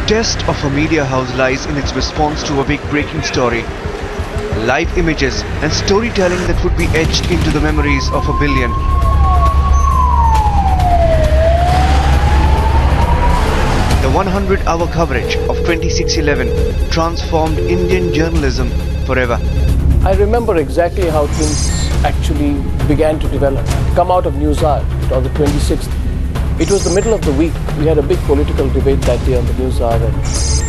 test of a media house lies in its response to a big breaking story. Live images and storytelling that would be etched into the memories of a billion. The 100-hour coverage of 26/11 transformed Indian journalism forever. I remember exactly how things actually began to develop. Come out of News Hour on the 26th. It was the middle of the week. We had a big political debate that day on the News Hour, and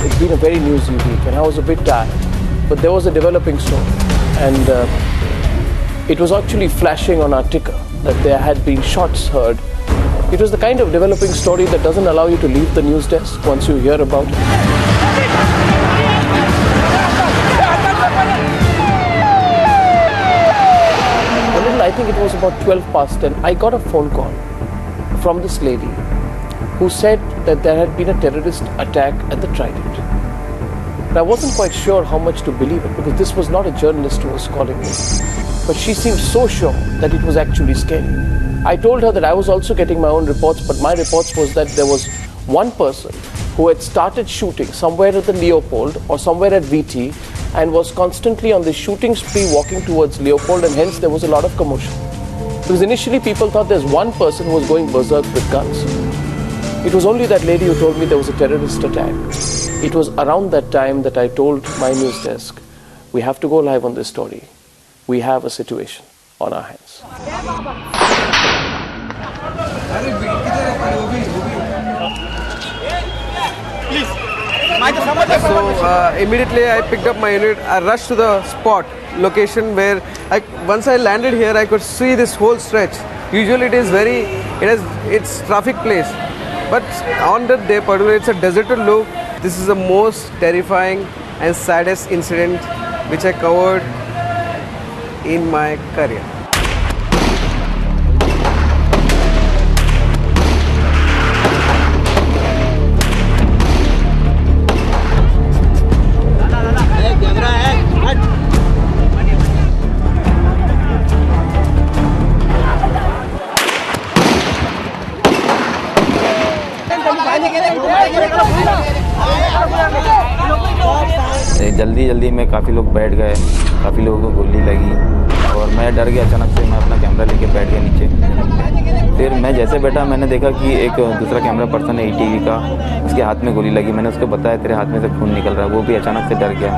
it's been a very newsy week, and I was a bit tired. But there was a developing story, and it was actually flashing on our ticker that there had been shots heard. It was the kind of developing story that doesn't allow you to leave the news desk once you hear about it. I think it was about 12 past 10, I got a phone call from this lady who said that there had been a terrorist attack at the Trident. And I wasn't quite sure how much to believe it, because this was not a journalist who was calling me. But she seemed so sure that it was actually scary. I told her that I was also getting my own reports, but my reports was that there was one person who had started shooting somewhere at the Leopold or somewhere at VT and was constantly on the shooting spree walking towards Leopold, and hence there was a lot of commotion. Because initially people thought there's one person who was going berserk with guns. It was only that lady who told me there was a terrorist attack. It was around that time that I told my news desk, we have to go live on this story. We have a situation on our hands. So immediately I picked up my unit. I rushed to the spot location where once I landed here, I could see this whole stretch. Usually it's traffic place, but on that day particularly it's a deserted look. This is the most terrifying and saddest incident which I covered in my career. जल्दी में काफ़ी लोग बैठ गए, काफ़ी लोगों को गोली लगी और मैं डर गया। अचानक से मैं अपना कैमरा लेके बैठ गया नीचे। फिर मैं जैसे बैठा मैंने देखा कि एक दूसरा कैमरा पर्सन है ETV का, उसके हाथ में गोली लगी। मैंने उसको बताया तेरे हाथ में से खून निकल रहा है, वो भी अचानक से डर गया।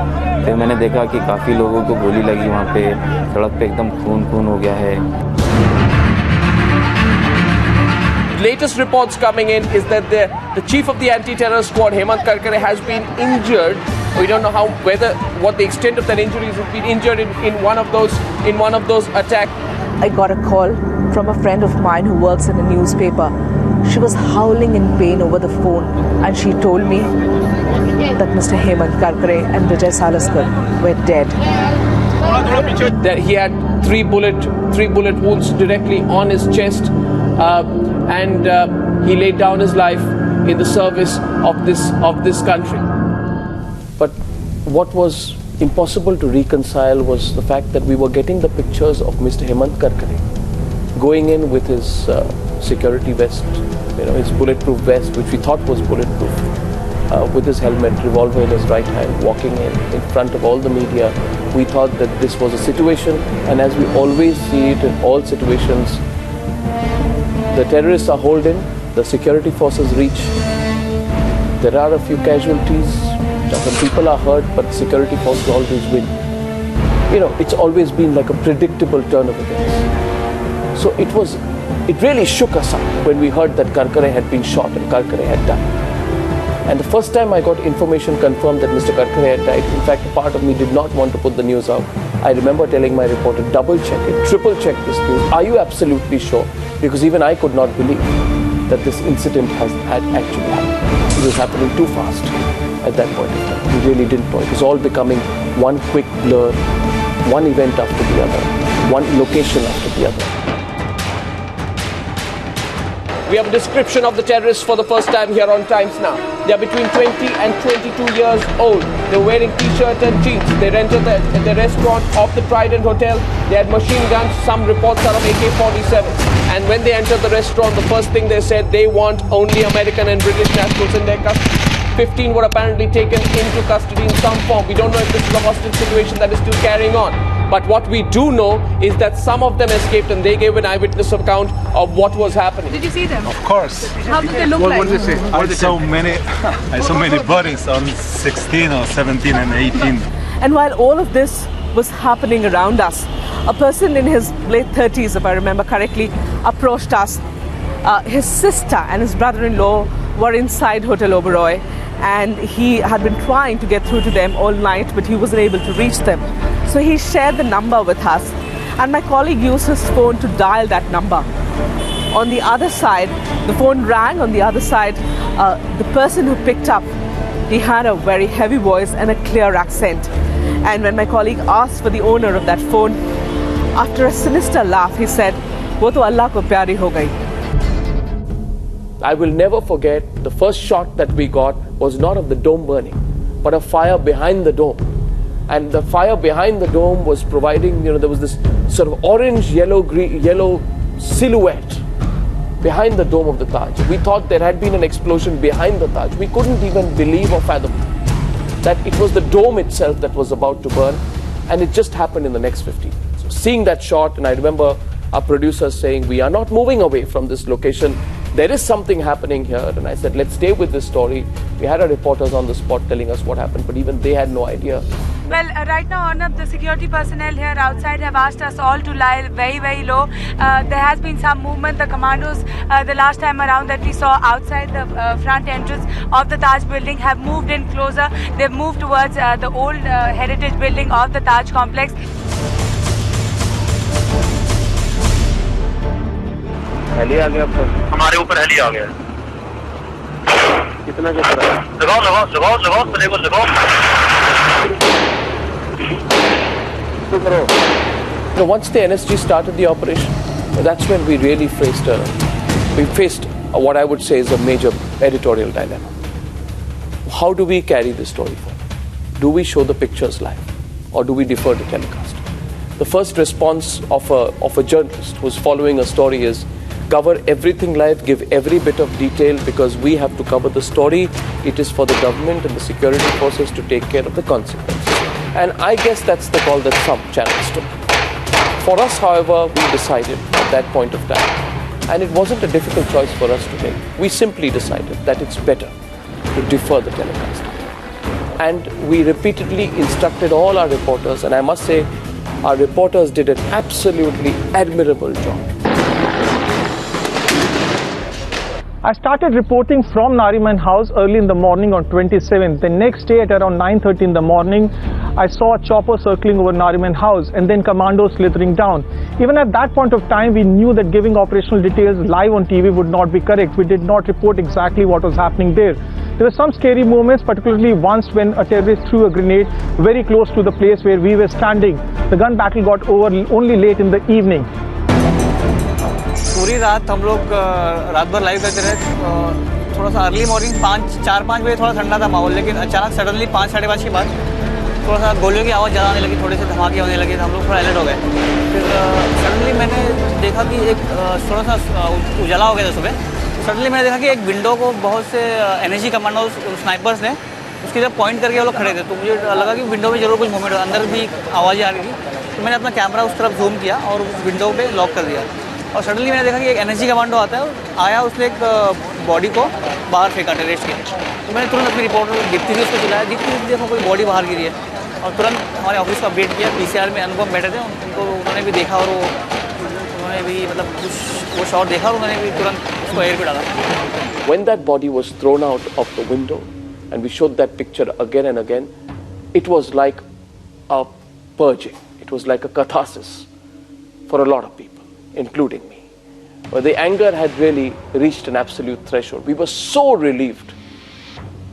फिर मैंने देखा कि काफ़ी लोगों को गोली लगी, वहाँ पे सड़क पे एकदम खून हो गया है। Latest reports coming in is that the chief of the anti-terror squad, Hemant Karkare, has been injured. We don't know what the extent of that injury is. He's been injured in one of those attacks. I got a call from a friend of mine who works in a newspaper. She was howling in pain over the phone, and she told me that Mr. Hemant Karkare and Vijay Salaskar were dead. That he had three bullet wounds directly on his chest, and he laid down his life in the service of this country. But what was impossible to reconcile was the fact that we were getting the pictures of Mr. Hemant Karkare going in with his security vest, his bulletproof vest, which we thought was bulletproof, with his helmet, revolver in his right hand, walking in front of all the media. We thought that this was a situation, and as we always see it in all situations, the terrorists are holed in, the security forces reach, there are a few casualties, some people are hurt, but the security forces always win. It's always been like a predictable turn of events. So it really shook us up when we heard that Karkare had been shot and Karkare had died. And the first time I got information confirmed that Mr. Karkare had died, in fact, a part of me did not want to put the news out. I remember telling my reporter, double check it, triple check this news. Are you absolutely sure? Because even I could not believe that this incident had actually happened. It was happening too fast at that point in time. We really didn't know. It was all becoming one quick blur, one event after the other, one location after the other. We have a description of the terrorists for the first time here on Times Now. They are between 20 and 22 years old. They're wearing t-shirts and jeans. They rented the restaurant off the Trident Hotel. They had machine guns. Some reports are of AK-47. And when they entered the restaurant, the first thing they said, they want only American and British nationals in their custody. 15 were apparently taken into custody in some form. We don't know if this is a hostage situation that is still carrying on. But what we do know is that some of them escaped and they gave an eyewitness account of what was happening. Did you see them? Of course. How did they look like? What did they say? I saw many bodies on 16 or 17 and 18. And while all of this was happening around us, a person in his late 30s, if I remember correctly, approached us. His sister and his brother-in-law were inside Hotel Oberoi, and he had been trying to get through to them all night, but he wasn't able to reach them. So he shared the number with us, and my colleague used his phone to dial that number. On the other side, the phone rang. On the other side, the person who picked up, he had a very heavy voice and a clear accent. And when my colleague asked for the owner of that phone, after a sinister laugh, he said, "वो तो अल्लाह को प्यारी हो गई." I will never forget the first shot that we got was not of the dome burning, but a fire behind the dome. And the fire behind the dome was providing, there was this sort of orange, yellow silhouette behind the dome of the Taj. We thought there had been an explosion behind the Taj. We couldn't even believe or fathom that it was the dome itself that was about to burn, and it just happened in the next 15 minutes. So seeing that shot, and I remember our producers saying, "We are not moving away from this location. There is something happening here." And I said, let's stay with this story. We had our reporters on the spot telling us what happened, but even they had no idea. Well, right now, Arnab, the security personnel here outside have asked us all to lie very, very low. There has been some movement. The commandos, the last time around that we saw outside the front entrance of the Taj building, have moved in closer. They've moved towards the old heritage building of the Taj complex. Heli आ गया हमारे ऊपर heli आ गया। कितना चक्कर है? लगाओ मेरे को लगाओ। Once the NSG started the operation, that's when we really faced what I would say is a major editorial dilemma. How do we carry this story forward? Do we show the pictures live, or do we defer to telecast? The first response of a journalist who's following a story is cover everything live, give every bit of detail, because we have to cover the story. It is for the government and the security forces to take care of the consequences. And I guess that's the call that some channels took. For us, however, we decided at that point of time, and it wasn't a difficult choice for us to make, we simply decided that it's better to defer the telecast. And we repeatedly instructed all our reporters, and I must say, our reporters did an absolutely admirable job. I started reporting from Nariman House early in the morning on 27th. The next day at around 9:30 in the morning, I saw a chopper circling over Nariman House and then commandos slithering down. Even at that point of time, we knew that giving operational details live on TV would not be correct. We did not report exactly what was happening there. There were some scary moments, particularly once when a terrorist threw a grenade very close to the place where we were standing. The gun battle got over only late in the evening. पूरी रात हम लोग रात भर live करते रहे। थोड़ा सा अर्ली मॉर्निंग 4-5 बजे थोड़ा ठंडा था माहौल, लेकिन अचानक सडनली 5-5:30 के बाद थोड़ा सा गोलियों की आवाज़ ज़्यादा आने लगी, थोड़े से धमाके होने लगे, तो हम लोग थोड़ा अलर्ट हो गए। फिर सडनली मैंने देखा कि एक थोड़ा सा उजाला हो गया था सुबह। सडनली मैंने देखा कि एक विंडो को बहुत से एनएसजी कमांडो स्नाइपर्स ने उसकी जब पॉइंट करके वो लोग खड़े थे, तो मुझे लगा कि विंडो में जरूर कुछ मूवमेंट हो, अंदर भी आवाज़ें आ रही थी। तो मैंने अपना कैमरा उस तरफ जूम किया और उस विंडो पे लॉक कर दिया, और सडनली मैंने देखा कि एक एनएसजी कमांडो आता है, आया, उसने एक बॉडी को बाहर फेंका टेररिस्ट के। तो मैंने तुरंत अपनी रिपोर्टर दीप्ति जी उसको चिल्लाया, दीप्ति देखो कोई बॉडी बाहर गिरी है, और तुरंत हमारे ऑफिस को अपडेट किया। पीसीआर में अनुपम बैठे थे, उनको उन्होंने भी देखा, और उन्होंने भी मतलब कुछ वो शॉट देखा, और उन्होंने भी तुरंत उसको एयर पे डाला। When that body was thrown out of the window, and we showed that picture again and again, it was like a purging. It was like a catharsis for a lot of people, including me. But the anger had really reached an absolute threshold. We were so relieved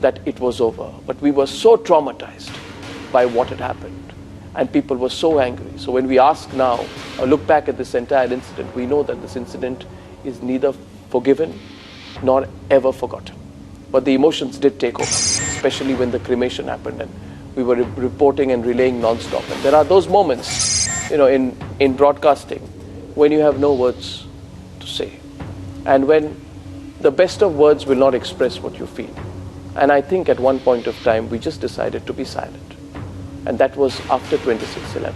that it was over, but we were so traumatized by what had happened, and people were so angry. So when we ask now, or look back at this entire incident, we know that this incident is neither forgiven nor ever forgotten. But the emotions did take over, especially when the cremation happened and we were reporting and relaying non-stop. And there are those moments, in broadcasting when you have no words to say, and when the best of words will not express what you feel. And I think at one point of time, we just decided to be silent. And that was after 26/11.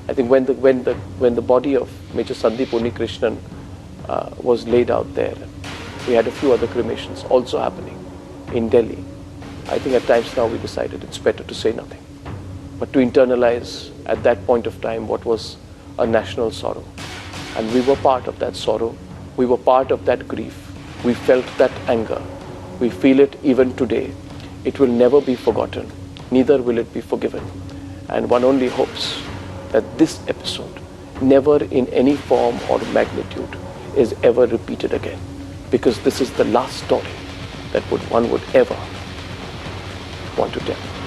I think when the body of Major Sandeep Unnikrishnan was laid out there, we had a few other cremations also happening in Delhi. I think at times now we decided it's better to say nothing, but to internalize at that point of time what was a national sorrow. And we were part of that sorrow. We were part of that grief. We felt that anger. We feel it even today. It will never be forgotten. Neither will it be forgiven. And one only hopes that this episode, never in any form or magnitude, is ever repeated again. Because this is the last story that one would ever want to tell.